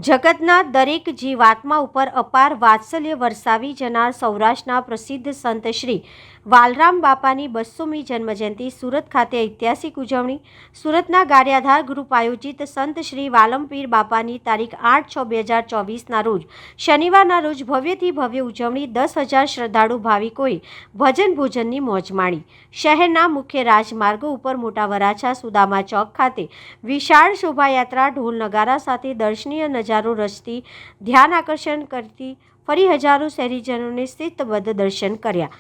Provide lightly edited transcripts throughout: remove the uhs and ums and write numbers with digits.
જગતના દરેક જીવાત્મા ઉપર અપાર વાત્સલ્ય વરસાવી જનાર સૌરાષ્ટ્રના પ્રસિદ્ધ સંત શ્રી વાલરામ બાપાની 200મી જન્મજયંતિ સુરત ખાતે ઐતિહાસિક ઉજવણી. સુરતના ગારિયાધાર ગ્રુપ આયોજિત સંત શ્રી વાલમપીર બાપાની તારીખ 8/6/2024ના રોજ શનિવારના રોજ ભવ્યથી ભવ્ય ઉજવણી. 10,000 શ્રદ્ધાળુ ભાવિકોએ ભજન ભોજનની મોજ માણી. શહેરના મુખ્ય રાજમાર્ગો ઉપર મોટા વરાછા સુદામા ચોક ખાતે વિશાળ શોભાયાત્રા ઢોલ નગારા સાથે દર્શનીય નજારો રચતી ધ્યાન આકર્ષણ કરતી ફરી હજારો શહેરીજનોને શિસ્તબદ્ધ દર્શન કર્યા.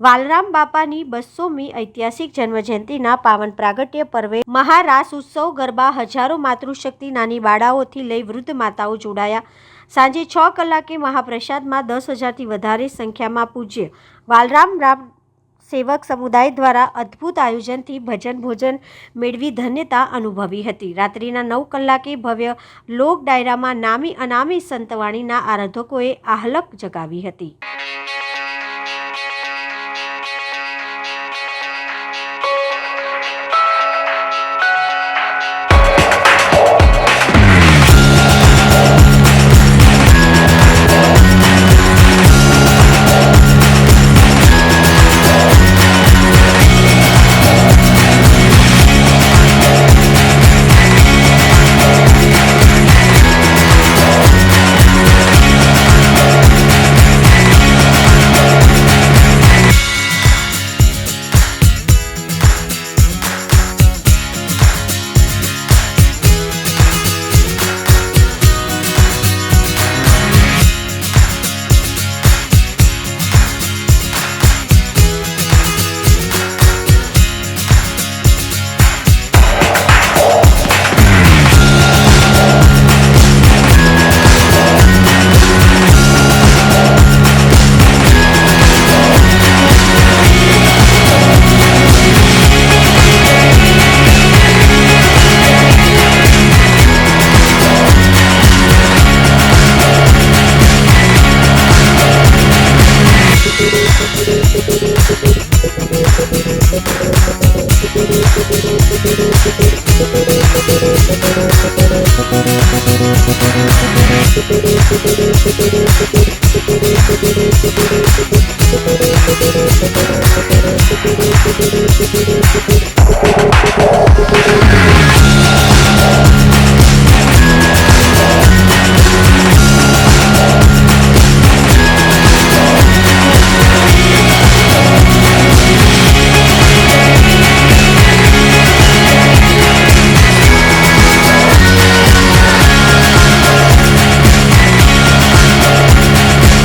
વાલરામ બાપાની 200મી ઐતિહાસિક જન્મજયંતિના પાવન પ્રાગટ્ય પર્વે મહારાસ ઉત્સવ ગરબા હજારો માતૃશક્તિ નાની બાળાઓથી લઈ વૃદ્ધ માતાઓ જોડાયા. સાંજે 6 કલાકે મહાપ્રસાદમાં 10,000થી વધારે સંખ્યામાં પૂજ્ય વાલરામ સેવક સમુદાય દ્વારા અદ્ભુત આયોજનથી ભજન ભોજન મેળવી ધન્યતા અનુભવી હતી. રાત્રિના 9 કલાકે ભવ્ય લોક ડાયરામાં નામી અનામી સંતવાણીના આરાધકોએ આહલક જગાવી હતી.